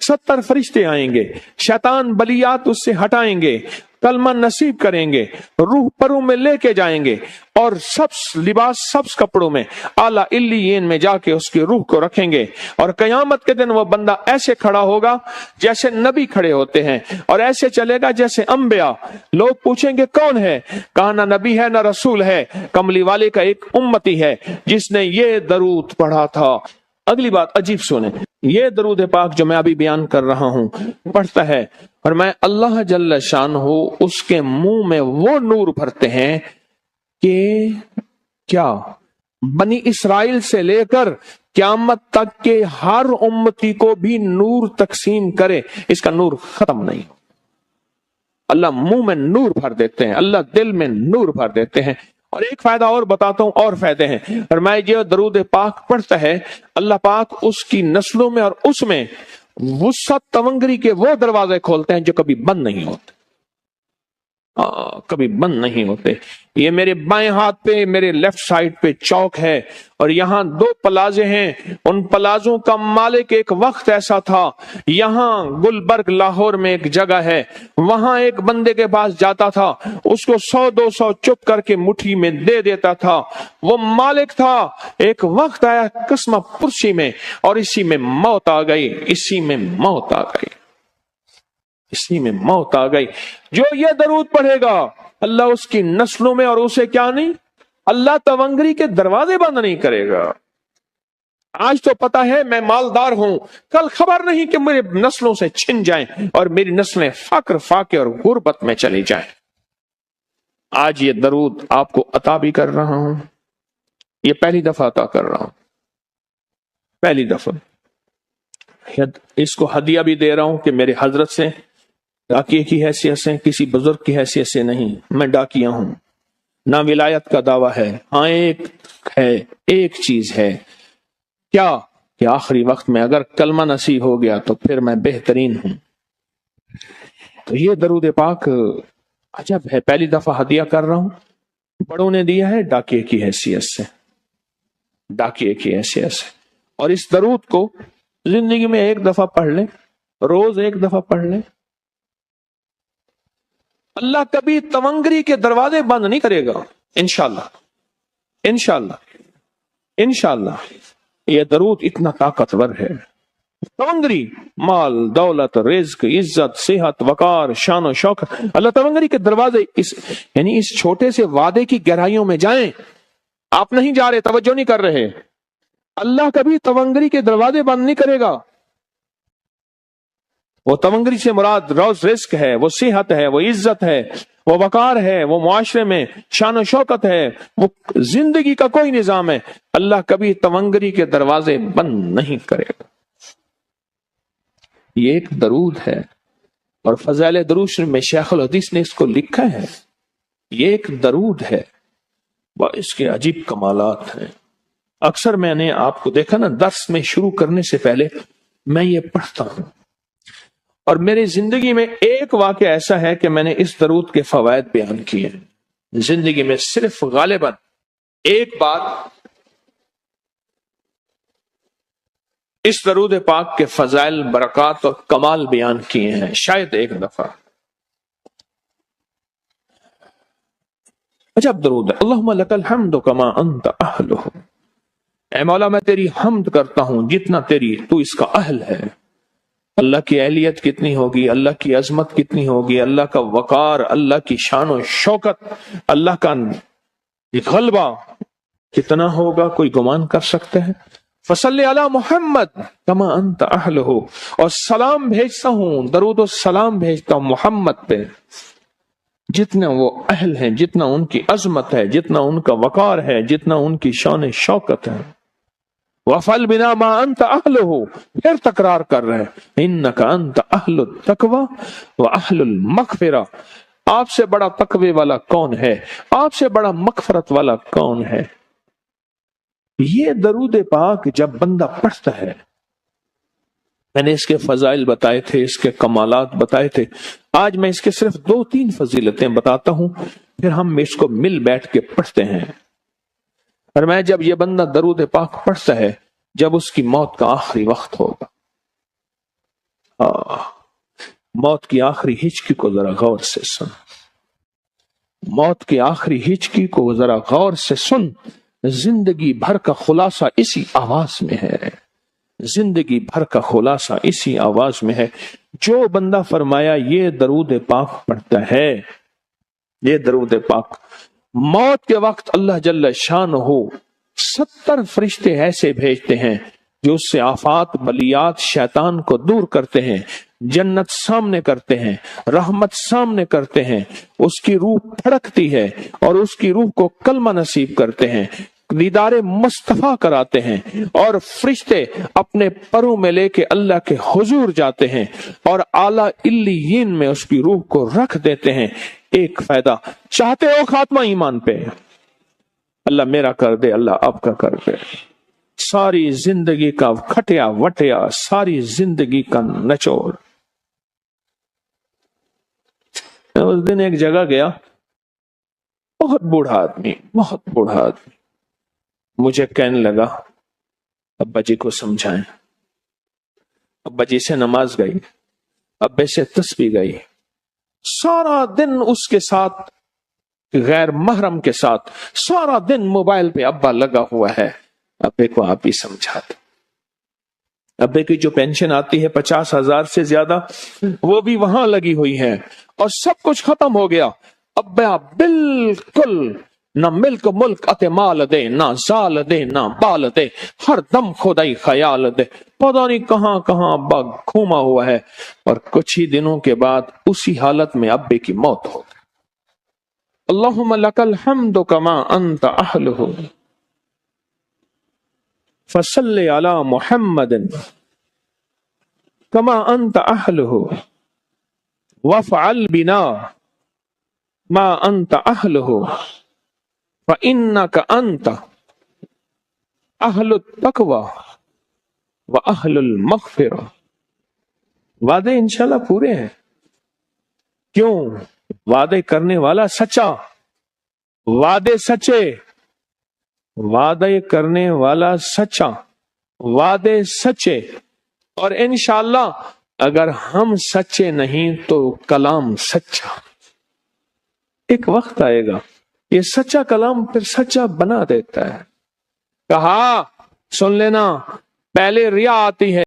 70 फरिश्ते आएंगे, शैतान बलियात उससे हटाएंगे, कलमा नसीब करेंगे, रूह परों में लेके जाएंगे और सब्ज कपड़ों में आला इल्लियीन में जाके उसकी रूह को रखेंगे। और कयामत के दिन वो बंदा ऐसे खड़ा होगा जैसे नबी खड़े होते हैं, और ऐसे चलेगा जैसे अंबिया। लोग पूछेंगे कौन है? कहा ना नबी है ना रसूल है, कमली वाले का एक उम्मती है जिसने ये दरूद पढ़ा था। अगली बात अजीब सुने, ये दरूद पाक जो मैं अभी बयान कर रहा हूं पढ़ता है और मैं अल्लाह जल्ल शानहू उसके मुंह में वो नूर भरते हैं कि क्या बनी इसराइल से लेकर क़यामत तक के हर उम्मती को भी नूर तकसीम करे, इसका नूर खत्म नहीं। अल्लाह मुंह में नूर भर देते हैं, अल्लाह दिल में नूर भर देते हैं। और एक फायदा और बताता हूं, और फायदे हैं। और मैं जो दरूद पाक पढ़ता है, अल्लाह पाक उसकी नस्लों में और उसमें वुसअत तवंगरी के वो दरवाजे खोलते हैं जो कभी बंद नहीं होते, कभी बंद नहीं होते। ये मेरे बाएं हाथ पे, मेरे लेफ्ट साइड पे चौक है और यहाँ 2 प्लाजे हैं। उन प्लाजों का मालिक एक वक्त ऐसा था, यहाँ गुलबर्ग लाहौर में एक जगह है, वहां एक बंदे के पास जाता था, उसको 100-200 चुप करके मुट्ठी में दे देता था। वो मालिक था। एक वक्त आया कस्मा पुरसी में और इसी में मौत आ गई, इसी में मौत आ गई, इसी में मौत आ गई। जो ये दरूद पढ़ेगा अल्लाह उसकी नस्लों में और उसे क्या नहीं, अल्लाह तवंगरी के दरवाजे बंद नहीं करेगा। आज तो पता है मैं मालदार हूं, कल खबर नहीं कि मेरे नस्लों से छिन जाएं और मेरी नस्लें फक्र फाके और गुर्बत में चली जाएं। आज ये दरूद आपको अता भी कर रहा हूं, ये पहली दफा अता कर रहा हूं, पहली दफा। इसको हदिया भी दे रहा हूं कि मेरे हजरत से, डाकिये की हैसियत से, किसी बुजुर्ग की हैसियत से नहीं, मैं डाकिया हूं, ना विलायत का दावा है। हाँ एक है, एक चीज है, क्या कि आखिरी वक्त में अगर कलमा नसीब हो गया तो फिर मैं बेहतरीन हूं। तो ये दरूद पाक अजब है, पहली दफा हदिया कर रहा हूं, बड़ों ने दिया है डाकिये की हैसियत से, डाकिये की हैसियत से। और इस दरूद को जिंदगी में एक दफा पढ़ ले, रोज एक दफा पढ़ ले, अल्लाह कभी तवंगरी के दरवाजे बंद नहीं करेगा। इंशाअल्लाह, इंशाअल्लाह, इंशाअल्लाह। यह दरूद इतना ताकतवर है। तवंगरी, माल, दौलत, रिज्क, इज्जत, सेहत, वकार, शान और शौकत, अल्लाह तवंगरी के दरवाजे यानी इस छोटे से वादे की गहराइयों में जाएं। आप नहीं जा रहे, तवज्जो नहीं कर रहे। अल्लाह कभी तवंगरी के दरवाजे बंद नहीं करेगा। वो तवंगरी से मुराद रोज रिस्क है, वो सेहत है, वो इज्जत है, वो वकार है, वो मुआशरे में शान और शौकत है, वो जिंदगी का कोई निजाम है। अल्लाह कभी तवंगरी के दरवाजे बंद नहीं करेगा। ये एक दरूद है और फज़ाइल दरूद में शेखुल हदीस ने इसको लिखा है। ये एक दरूद है, इसके अजीब कमालात हैं। अक्सर मैंने आपको देखा ना, दर्स में शुरू करने से पहले मैं ये पढ़ता हूं और मेरी जिंदगी में एक वाक़या ऐसा है कि मैंने इस दरूद के फवायद बयान किए हैं। जिंदगी में सिर्फ गालिबन एक बार इस दरूद पाक के फजाइल, बरकत और कमाल बयान किए हैं, शायद एक दफा। अजब दरूद है। अल्लाहुम्मा लकल हम्दु कमा अंत अहलुहु। ऐ मौला मैं तेरी हम्द करता हूं जितना तू इसका अहल है। अल्लाह की अहलियत कितनी होगी, अल्लाह की अजमत कितनी होगी, अल्लाह का वकार, अल्लाह की शान और शौकत, अल्लाह का गलबा कितना होगा, कोई गुमान कर सकते हैं। फसल्ले अला मोहम्मद कमा अंत अहलुहु, और सलाम भेजता हूं, दरूद और सलाम भेजता हूं मोहम्मद पे जितने वो अहल हैं, जितना उनकी अजमत है, जितना उनका वकार है, जितना उनकी शान शौकत है। वफल बिना मा अंत अहलुहु, फिर तकरार कर रहे हैं, इन्नका अंत अहलुत तकवा व अहलुल मगफिरा। आपसे बड़ा तकवे वाला कौन है, आपसे बड़ा मगफरत वाला कौन है। ये दरूद पाक जब बंदा पढ़ता है, मैंने इसके फजाइल बताए थे, इसके कमालात बताए थे। आज मैं इसके सिर्फ 2-3 फजीलतें बताता हूं, फिर हम इसको मिल बैठ के पढ़ते हैं। और मैं जब ये बंदा दरूद पाक पढ़ता है, जब उसकी मौत का आखिरी वक्त होगा, موت کی آخری ہچکی کو ذرا غور سے سن، موت کی آخری ہچکی کو ذرا غور سے سن، زندگی بھر کا خلاصہ اسی آواز میں ہے، زندگی بھر کا خلاصہ اسی آواز میں ہے۔ جو بندہ فرمایا یہ درود پاک پڑھتا ہے، یہ درود پاک، موت کے وقت اللہ جل شانہ 70 فرشتے ایسے بھیجتے ہیں جو اس سے آفات بلیات شیطان کو دور کرتے ہیں، جنت سامنے کرتے ہیں، رحمت سامنے کرتے ہیں، اس کی روح پھڑکتی ہے اور اس کی روح کو کلمہ نصیب کرتے ہیں، دیدار مصطفیٰ کراتے ہیں، اور فرشتے اپنے پروں میں لے کے اللہ کے حضور جاتے ہیں اور اعلیٰ علیین میں اس کی روح کو رکھ دیتے ہیں۔ ایک فائدہ چاہتے ہو خاتمہ ایمان پہ، اللہ میرا کر دے، اللہ آپ کا کر دے، ساری زندگی کا کھٹیا وٹیا، ساری زندگی کا نچوڑ۔ میں اس دن ایک جگہ گیا، بہت بوڑھا آدمی، بہت بوڑھا آدمی، مجھے کہنے لگا ابا جی کو سمجھائیں۔ ابا جی سے نماز گئی، ابے سے تسبیح گئی، سارا دن اس کے ساتھ غیر محرم کے ساتھ سارا دن موبائل پہ ابا لگا ہوا ہے۔ ابے کو آپ ہی سمجھاتے، ابے کی جو پینشن آتی ہے 50,000 سے زیادہ، وہ بھی وہاں لگی ہوئی ہے اور سب کچھ ختم ہو گیا۔ ابا بالکل نہ ملک ملک اتے مال دے، نہ زال دے، نہ بال دے، ہر دم خدائی خیال دے، پتہ نہیں کہاں کہاں ابا گھوما ہوا ہے۔ اور کچھ ہی دنوں کے بعد اسی حالت میں ابے کی موت ہو گئی۔ اللہم لک الحمد کما انت اہلہ فصل علی محمد کما انت اہلہ وافعل بنا ما انت اہلہ فإنک انت اہل التقوی واہل المغفرہ۔ وعدے انشاءاللہ پورے ہیں، کیوں؟ وعدے کرنے والا سچا، وعدے سچے، وعدے کرنے والا سچا، وعدے سچے، اور انشاءاللہ اگر ہم سچے نہیں تو کلام سچا۔ ایک وقت آئے گا یہ سچا کلام پھر سچا بنا دیتا ہے۔ کہا سن لینا، پہلے ریا آتی ہے،